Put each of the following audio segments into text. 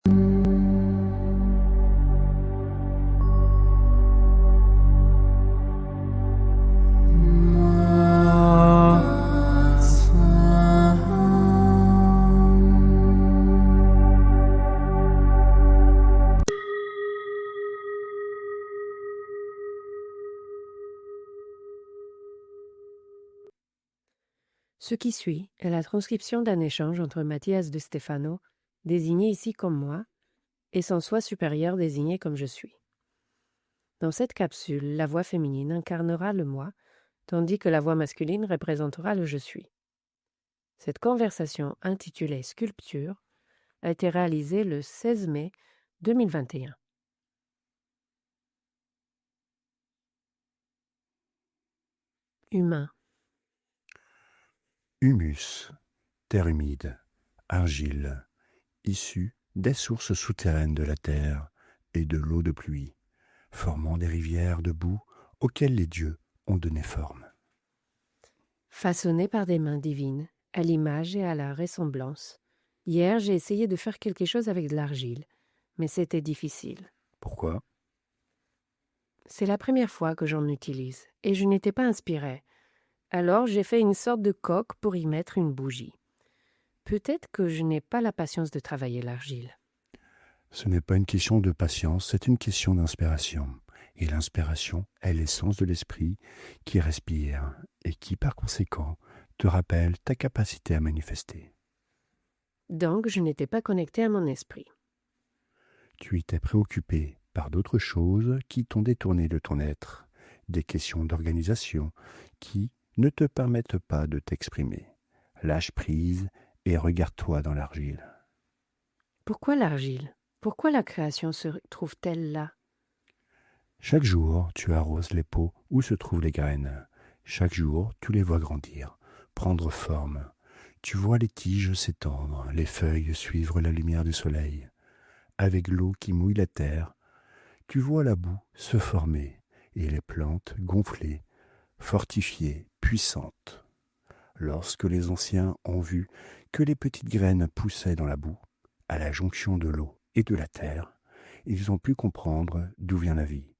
Ce qui suit est la transcription d'un échange entre Mathias de Stefano, désigné ici comme moi, et son soi supérieur désigné comme je suis. Dans cette capsule, la voix féminine incarnera le moi, tandis que la voix masculine représentera le je suis. Cette conversation intitulée Sculpture a été réalisée le 16 mai 2021. Humain. Humus, terre humide, argile, issue des sources souterraines de la terre et de l'eau de pluie, formant des rivières de boue auxquelles les dieux ont donné forme. Façonné par des mains divines, à l'image et à la ressemblance, hier j'ai essayé de faire quelque chose avec de l'argile, mais c'était difficile. Pourquoi ? C'est la première fois que j'en utilise, et je n'étais pas inspirée. Alors j'ai fait une sorte de coque pour y mettre une bougie. Peut-être que je n'ai pas la patience de travailler l'argile. Ce n'est pas une question de patience, c'est une question d'inspiration. Et l'inspiration est l'essence de l'esprit qui respire et qui, par conséquent, te rappelle ta capacité à manifester. Donc je n'étais pas connectée à mon esprit. Tu étais préoccupé par d'autres choses qui t'ont détourné de ton être, des questions d'organisation qui ne te permettent pas de t'exprimer. Lâche prise et regarde-toi dans l'argile. Pourquoi l'argile ? Pourquoi la création se trouve-t-elle là ? Chaque jour, tu arroses les pots où se trouvent les graines. Chaque jour, tu les vois grandir, prendre forme. Tu vois les tiges s'étendre, les feuilles suivre la lumière du soleil. Avec l'eau qui mouille la terre, tu vois la boue se former et les plantes gonfler, fortifiées, puissantes. Lorsque les anciens ont vu que les petites graines poussaient dans la boue, à la jonction de l'eau et de la terre, ils ont pu comprendre d'où vient la vie,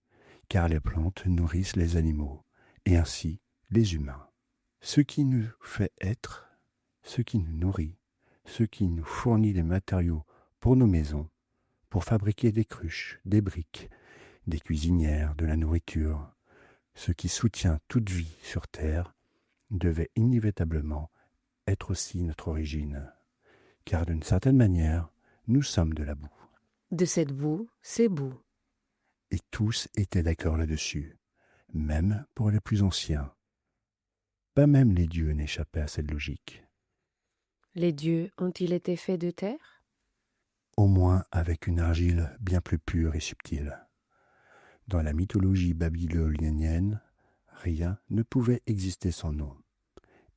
car les plantes nourrissent les animaux, et ainsi les humains. Ce qui nous fait être, ce qui nous nourrit, ce qui nous fournit les matériaux pour nos maisons, pour fabriquer des cruches, des briques, des cuisinières, de la nourriture, ce qui soutient toute vie sur Terre, devait inévitablement être aussi notre origine, car d'une certaine manière, nous sommes de la boue. De cette boue, c'est boue. Et tous étaient d'accord là-dessus, même pour les plus anciens. Pas même les dieux n'échappaient à cette logique. Les dieux ont-ils été faits de terre ? Au moins avec une argile bien plus pure et subtile. Dans la mythologie babylonienne, rien ne pouvait exister sans nom.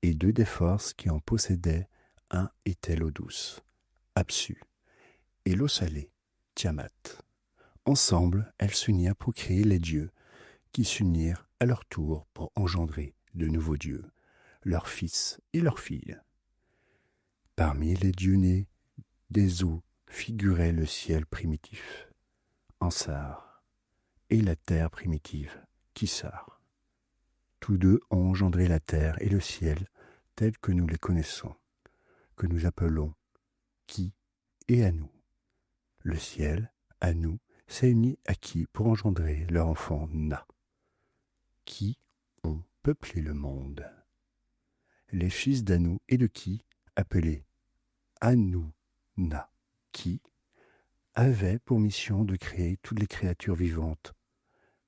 Et deux des forces qui en possédaient, un était l'eau douce, Apsu, et l'eau salée, Tiamat. Ensemble, elles s'unirent pour créer les dieux, qui s'unirent à leur tour pour engendrer de nouveaux dieux, leurs fils et leurs filles. Parmi les dieux nés, des eaux figurait le ciel primitif, Ansar, et la terre primitive, Kissar. Tous deux ont engendré la terre et le ciel tels que nous les connaissons, que nous appelons Ki et Anu. Le ciel, Anu, s'est uni à Ki pour engendrer leur enfant Na, qui ont peuplé le monde. Les fils d'Anu et de Ki, appelés Anu-Na, qui avaient pour mission de créer toutes les créatures vivantes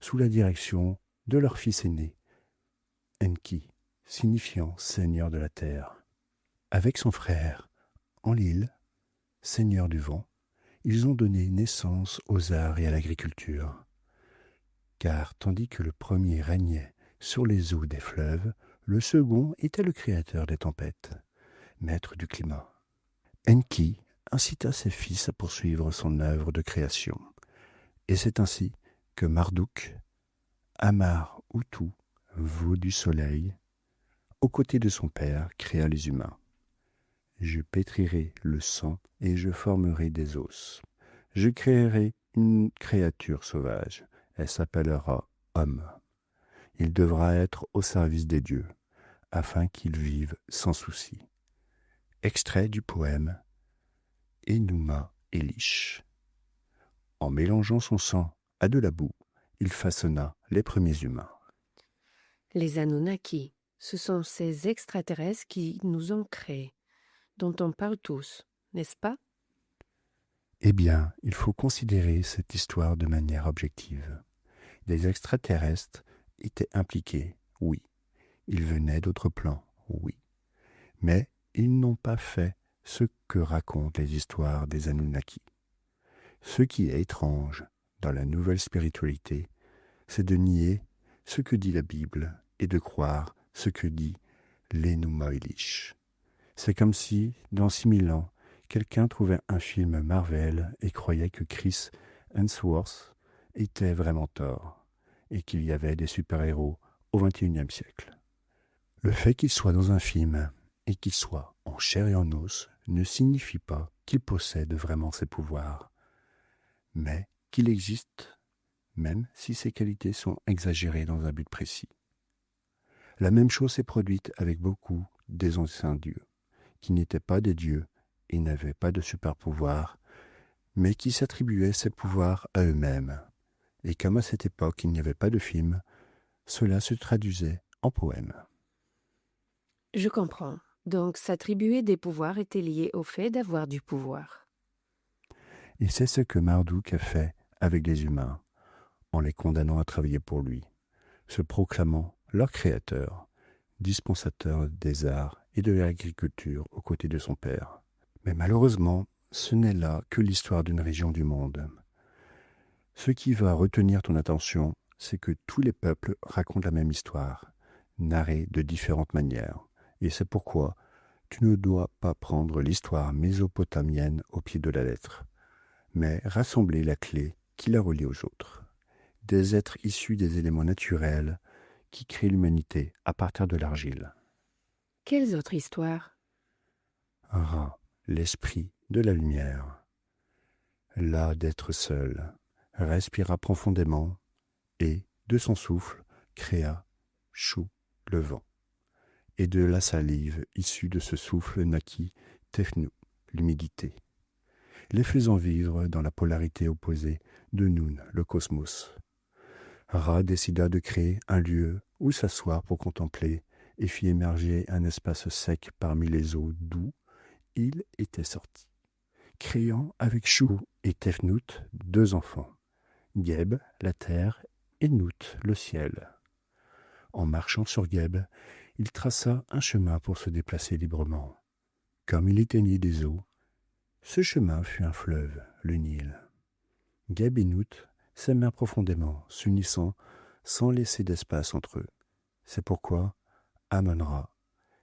sous la direction de leur fils aîné, Enki, signifiant Seigneur de la terre. Avec son frère, Enlil, Seigneur du vent, ils ont donné naissance aux arts et à l'agriculture. Car tandis que le premier régnait sur les eaux des fleuves, le second était le créateur des tempêtes, maître du climat. Enki incita ses fils à poursuivre son œuvre de création. Et c'est ainsi que Marduk, Amar-Utu, veau du soleil, aux côtés de son père, créa les humains. Je pétrirai le sang et je formerai des os. Je créerai une créature sauvage. Elle s'appellera homme. Il devra être au service des dieux, afin qu'ils vivent sans souci. Extrait du poème Enuma Elish. En mélangeant son sang à de la boue, il façonna les premiers humains. Les Anunnaki, ce sont ces extraterrestres qui nous ont créés, dont on parle tous, n'est-ce pas? Eh bien, il faut considérer cette histoire de manière objective. Des extraterrestres étaient impliqués, oui. Ils venaient d'autres plans, oui. Mais ils n'ont pas fait ce que racontent les histoires des Anunnaki. Ce qui est étrange dans la nouvelle spiritualité, c'est de nier ce que dit la Bible et de croire ce que dit l'Enuma Elish. C'est comme si, dans 6000 ans, quelqu'un trouvait un film Marvel et croyait que Chris Hemsworth était vraiment Thor et qu'il y avait des super-héros au XXIe siècle. Le fait qu'il soit dans un film et qu'il soit en chair et en os ne signifie pas qu'il possède vraiment ses pouvoirs, mais qu'il existe, même si ses qualités sont exagérées dans un but précis. La même chose s'est produite avec beaucoup des anciens dieux, qui n'étaient pas des dieux et n'avaient pas de super-pouvoirs, mais qui s'attribuaient ces pouvoirs à eux-mêmes. Et comme à cette époque il n'y avait pas de film, cela se traduisait en poèmes. Je comprends. Donc, s'attribuer des pouvoirs était lié au fait d'avoir du pouvoir. Et c'est ce que Marduk a fait avec les humains, en les condamnant à travailler pour lui, se proclamant leur créateur, dispensateur des arts et de l'agriculture aux côtés de son père. Mais malheureusement, ce n'est là que l'histoire d'une région du monde. Ce qui va retenir ton attention, c'est que tous les peuples racontent la même histoire, narrée de différentes manières. Et c'est pourquoi tu ne dois pas prendre l'histoire mésopotamienne au pied de la lettre, mais rassembler la clé qui la relie aux autres. Des êtres issus des éléments naturels qui créent l'humanité à partir de l'argile. Quelles autres histoires? Ra, l'esprit de la lumière. Là d'être seul, respira profondément et, de son souffle, créa Chou, le vent. Et de la salive issue de ce souffle naquit Tefnu, l'humidité, les faisant vivre dans la polarité opposée de Nun, le cosmos. Ra décida de créer un lieu où s'asseoir pour contempler et fit émerger un espace sec parmi les eaux d'où il était sorti, créant avec Chou et Tefnut 2 enfants, Geb, la terre, et Nut, le ciel. En marchant sur Geb, il traça un chemin pour se déplacer librement. Comme il éteignit des eaux, ce chemin fut un fleuve, le Nil. Geb et Nut s'aimèrent profondément, s'unissant sans laisser d'espace entre eux. C'est pourquoi Amon-Ra,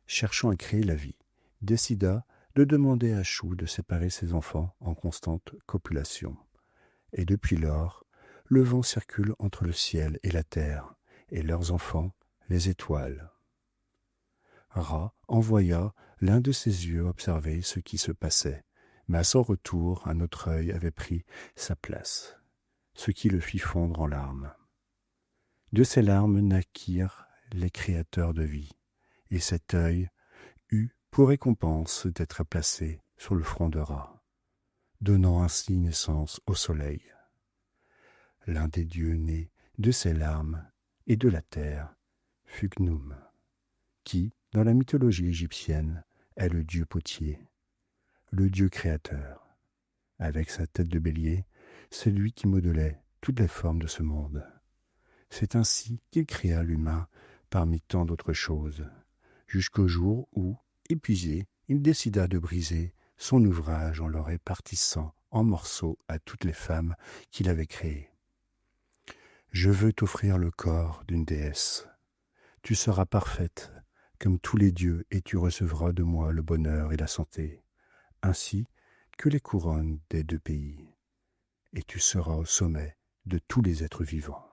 cherchant à créer la vie, décida de demander à Chou de séparer ses enfants en constante copulation. Et depuis lors, le vent circule entre le ciel et la terre, et leurs enfants, les étoiles. Ra envoya l'un de ses yeux observer ce qui se passait, mais à son retour, un autre œil avait pris sa place, ce qui le fit fondre en larmes. De ces larmes naquirent les créateurs de vie, et cet œil eut pour récompense d'être placé sur le front de Ra, donnant ainsi naissance au soleil. L'un des dieux nés de ces larmes et de la terre fut Gnum, qui, dans la mythologie égyptienne, est le dieu potier, le dieu créateur. Avec sa tête de bélier, c'est lui qui modelait toutes les formes de ce monde. C'est ainsi qu'il créa l'humain parmi tant d'autres choses, jusqu'au jour où, épuisé, il décida de briser son ouvrage en le répartissant en morceaux à toutes les femmes qu'il avait créées. Je veux t'offrir le corps d'une déesse. Tu seras parfaite comme tous les dieux et tu recevras de moi le bonheur et la santé, ainsi que les couronnes des 2 pays. Et tu seras au sommet de tous les êtres vivants.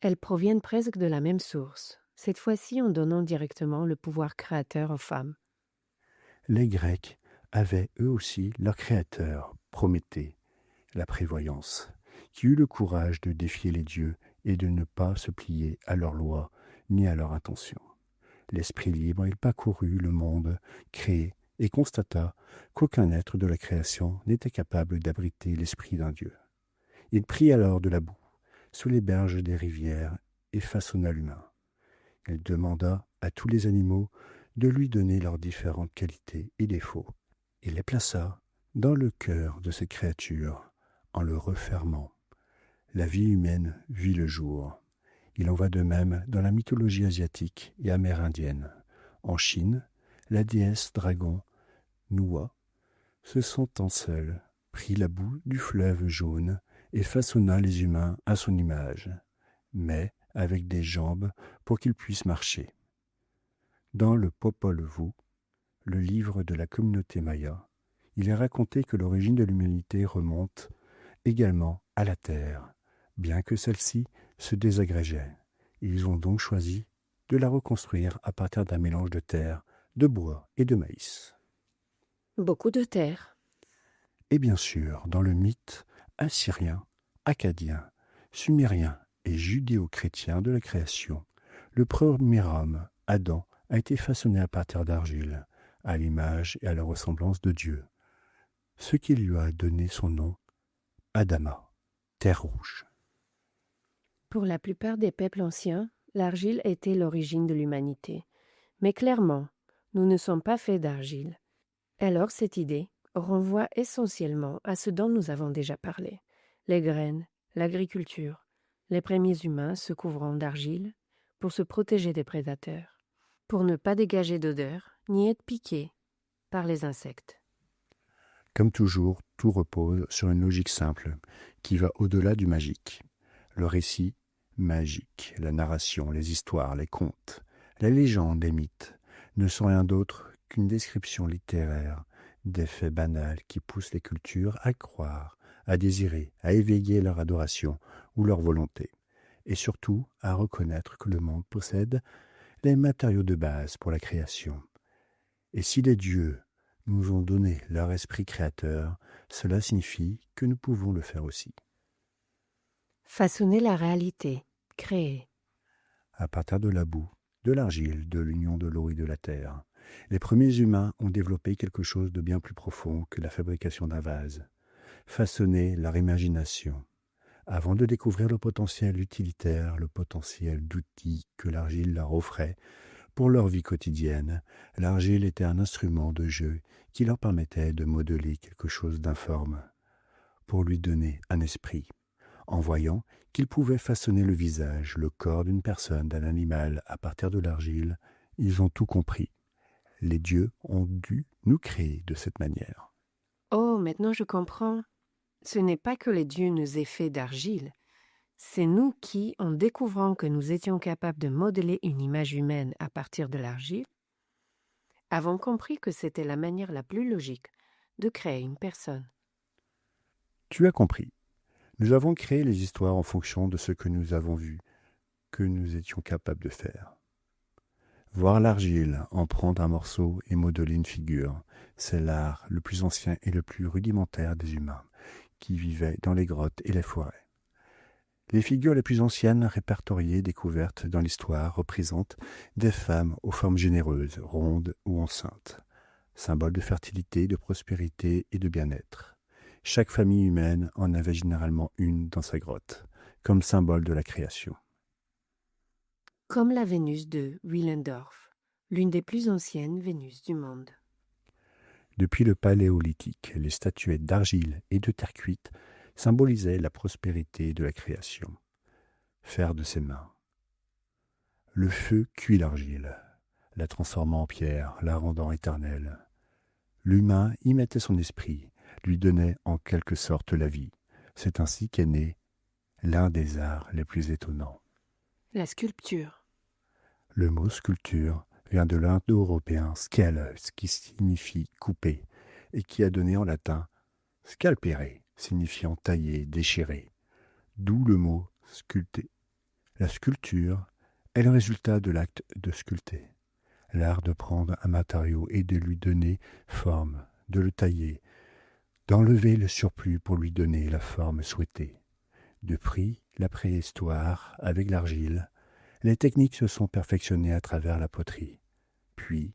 Elles proviennent presque de la même source, cette fois-ci en donnant directement le pouvoir créateur aux femmes. Les Grecs avaient eux aussi leur créateur, Prométhée, la prévoyance, qui eut le courage de défier les dieux et de ne pas se plier à leurs lois ni à leurs intentions. L'esprit libre, il parcourut le monde créé et constata qu'aucun être de la création n'était capable d'abriter l'esprit d'un dieu. Il prit alors de la boue sous les berges des rivières et façonna l'humain. Il demanda à tous les animaux de lui donner leurs différentes qualités et défauts. Il les plaça dans le cœur de ces créatures en le refermant. La vie humaine vit le jour. Il en va de même dans la mythologie asiatique et amérindienne. En Chine, la déesse dragon Nuwa, se sentant seule, prit la boue du fleuve jaune et façonna les humains à son image, mais avec des jambes pour qu'ils puissent marcher. Dans le Popol Vuh, le livre de la communauté maya, il est raconté que l'origine de l'humanité remonte également à la terre, bien que celle-ci se désagrégeait. Ils ont donc choisi de la reconstruire à partir d'un mélange de terre, de bois et de maïs. Beaucoup de terre. Et bien sûr, dans le mythe assyrien, akkadien, sumérien et judéo-chrétien de la création, le premier homme, Adam, a été façonné à partir d'argile, à l'image et à la ressemblance de Dieu, ce qui lui a donné son nom, Adama, terre rouge. Pour la plupart des peuples anciens, l'argile était l'origine de l'humanité. Mais clairement, nous ne sommes pas faits d'argile. Alors cette idée renvoie essentiellement à ce dont nous avons déjà parlé. Les graines, l'agriculture, les premiers humains se couvrant d'argile pour se protéger des prédateurs, pour ne pas dégager d'odeur ni être piqués par les insectes. Comme toujours, tout repose sur une logique simple qui va au-delà du magique. Le récit magique, la narration, les histoires, les contes, les légendes, les mythes ne sont rien d'autre qu'une description littéraire des faits banals qui poussent les cultures à croire, à désirer, à éveiller leur adoration ou leur volonté, et surtout à reconnaître que le monde possède les matériaux de base pour la création. Et si les dieux nous ont donné leur esprit créateur, cela signifie que nous pouvons le faire aussi. Façonner la réalité, créer. À partir de la boue, de l'argile, de l'union de l'eau et de la terre, les premiers humains ont développé quelque chose de bien plus profond que la fabrication d'un vase, façonner leur imagination, avant de découvrir le potentiel utilitaire, le potentiel d'outils que l'argile leur offrait. Pour leur vie quotidienne, l'argile était un instrument de jeu qui leur permettait de modeler quelque chose d'informe, pour lui donner un esprit. En voyant qu'ils pouvaient façonner le visage, le corps d'une personne, d'un animal à partir de l'argile, ils ont tout compris. Les dieux ont dû nous créer de cette manière. Oh, maintenant je comprends. Ce n'est pas que les dieux nous aient fait d'argile. C'est nous qui, en découvrant que nous étions capables de modeler une image humaine à partir de l'argile, avons compris que c'était la manière la plus logique de créer une personne. Tu as compris. Nous avons créé les histoires en fonction de ce que nous avons vu, que nous étions capables de faire. Voir l'argile, en prendre un morceau et modeler une figure, c'est l'art le plus ancien et le plus rudimentaire des humains, qui vivaient dans les grottes et les forêts. Les figures les plus anciennes répertoriées découvertes dans l'histoire représentent des femmes aux formes généreuses, rondes ou enceintes, symboles de fertilité, de prospérité et de bien-être. Chaque famille humaine en avait généralement une dans sa grotte, comme symbole de la création. Comme la Vénus de Willendorf, l'une des plus anciennes Vénus du monde. Depuis le Paléolithique, les statuettes d'argile et de terre cuite symbolisaient la prospérité de la création. Faire de ses mains. Le feu cuit l'argile, la transformant en pierre, la rendant éternelle. L'humain y mettait son esprit, lui donnait en quelque sorte la vie. C'est ainsi qu'est né l'un des arts les plus étonnants. La sculpture. Le mot sculpture vient de l'indo-européen scale, qui signifie couper, et qui a donné en latin scalpere, signifiant tailler, déchirer, d'où le mot sculpter. La sculpture est le résultat de l'acte de sculpter, l'art de prendre un matériau et de lui donner forme, de le tailler, d'enlever le surplus pour lui donner la forme souhaitée. Depuis la préhistoire, avec l'argile, les techniques se sont perfectionnées à travers la poterie, puis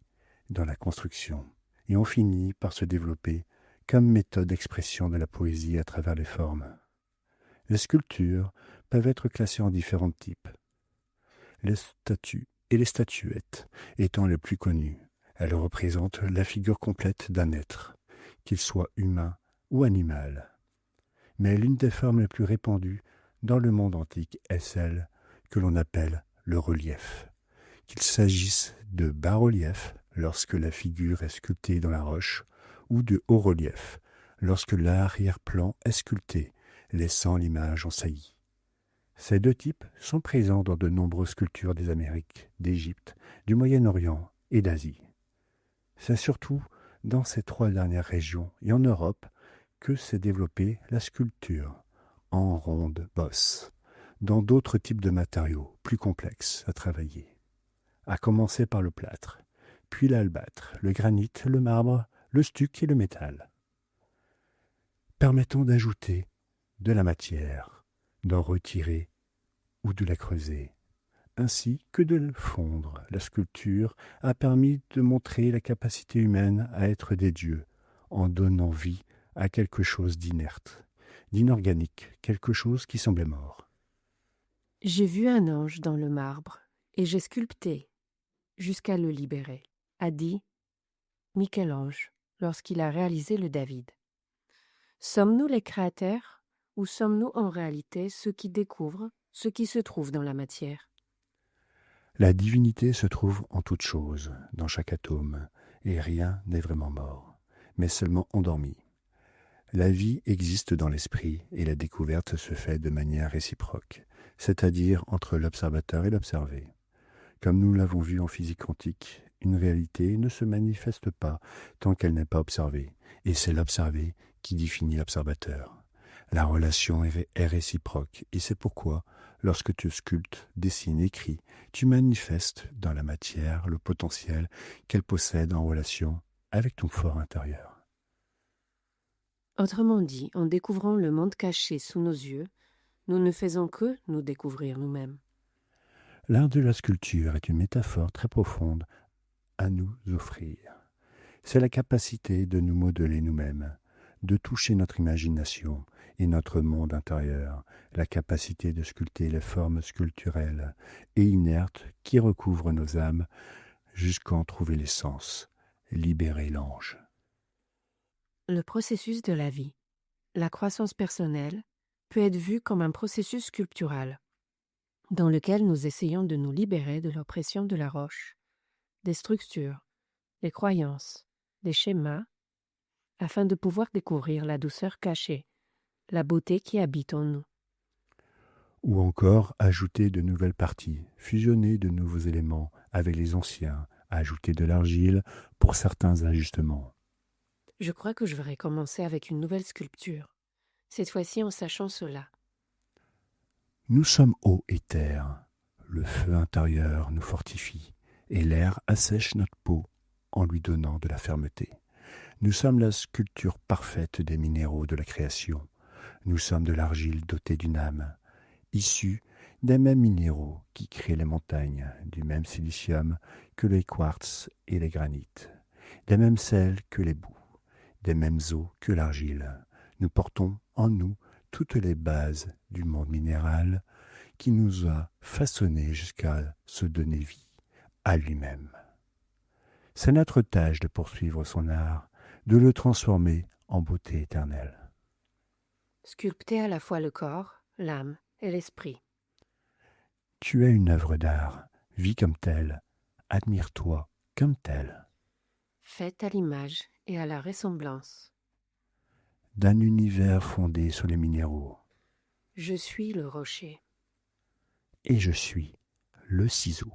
dans la construction, et ont fini par se développer comme méthode d'expression de la poésie à travers les formes. Les sculptures peuvent être classées en différents types. Les statues et les statuettes étant les plus connues. Elles représentent la figure complète d'un être, qu'il soit humain ou animal. Mais l'une des formes les plus répandues dans le monde antique est celle que l'on appelle le relief. Qu'il s'agisse de bas-relief, lorsque la figure est sculptée dans la roche, ou de haut-relief, lorsque l'arrière-plan est sculpté, laissant l'image en saillie. Ces deux types sont présents dans de nombreuses sculptures des Amériques, d'Égypte, du Moyen-Orient et d'Asie. C'est surtout dans ces trois dernières régions et en Europe que s'est développée la sculpture en ronde bosse, dans d'autres types de matériaux plus complexes à travailler, à commencer par le plâtre, puis l'albâtre, le granit, le marbre, le stuc et le métal, permettant d'ajouter de la matière, d'en retirer ou de la creuser, ainsi que de le fondre. La sculpture a permis de montrer la capacité humaine à être des dieux, en donnant vie à quelque chose d'inerte, d'inorganique, quelque chose qui semblait mort. J'ai vu un ange dans le marbre, et j'ai sculpté, jusqu'à le libérer, a dit Michel-Ange, lorsqu'il a réalisé le David. Sommes-nous les créateurs, ou sommes-nous en réalité ceux qui découvrent ce qui se trouve dans la matière? La divinité se trouve en toute chose, dans chaque atome, et rien n'est vraiment mort, mais seulement endormi. La vie existe dans l'esprit, et la découverte se fait de manière réciproque, c'est-à-dire entre l'observateur et l'observé. Comme nous l'avons vu en physique quantique, une réalité ne se manifeste pas tant qu'elle n'est pas observée, et c'est l'observé qui définit l'observateur. La relation est réciproque, et c'est pourquoi, lorsque tu sculptes, dessines, écris, tu manifestes dans la matière le potentiel qu'elle possède en relation avec ton fort intérieur. Autrement dit, en découvrant le monde caché sous nos yeux, nous ne faisons que nous découvrir nous-mêmes. L'art de la sculpture est une métaphore très profonde à nous offrir. C'est la capacité de nous modeler nous-mêmes, de toucher notre imagination et notre monde intérieur, la capacité de sculpter les formes sculpturelles et inertes qui recouvrent nos âmes jusqu'à en trouver l'essence, libérer l'ange. Le processus de la vie, la croissance personnelle, peut être vu comme un processus sculptural, dans lequel nous essayons de nous libérer de l'oppression de la roche, des structures, des croyances, des schémas, afin de pouvoir découvrir la douceur cachée, la beauté qui habite en nous. Ou encore ajouter de nouvelles parties, fusionner de nouveaux éléments avec les anciens, ajouter de l'argile pour certains ajustements. Je crois que je vais commencer avec une nouvelle sculpture, cette fois-ci en sachant cela. Nous sommes eau et terre. Le feu intérieur nous fortifie et l'air assèche notre peau en lui donnant de la fermeté. Nous sommes la sculpture parfaite des minéraux de la création. Nous sommes de l'argile dotée d'une âme, issue des mêmes minéraux qui créent les montagnes, du même silicium que les quartz et les granites, des mêmes sels que les boues, des mêmes eaux que l'argile. Nous portons en nous toutes les bases du monde minéral qui nous a façonnés jusqu'à se donner vie à lui-même. C'est notre tâche de poursuivre son art, de le transformer en beauté éternelle. Sculpter à la fois le corps, l'âme et l'esprit. Tu es une œuvre d'art, vis comme telle, admire-toi comme telle. Faite à l'image et à la ressemblance. D'un univers fondé sur les minéraux. Je suis le rocher. Et je suis le ciseau.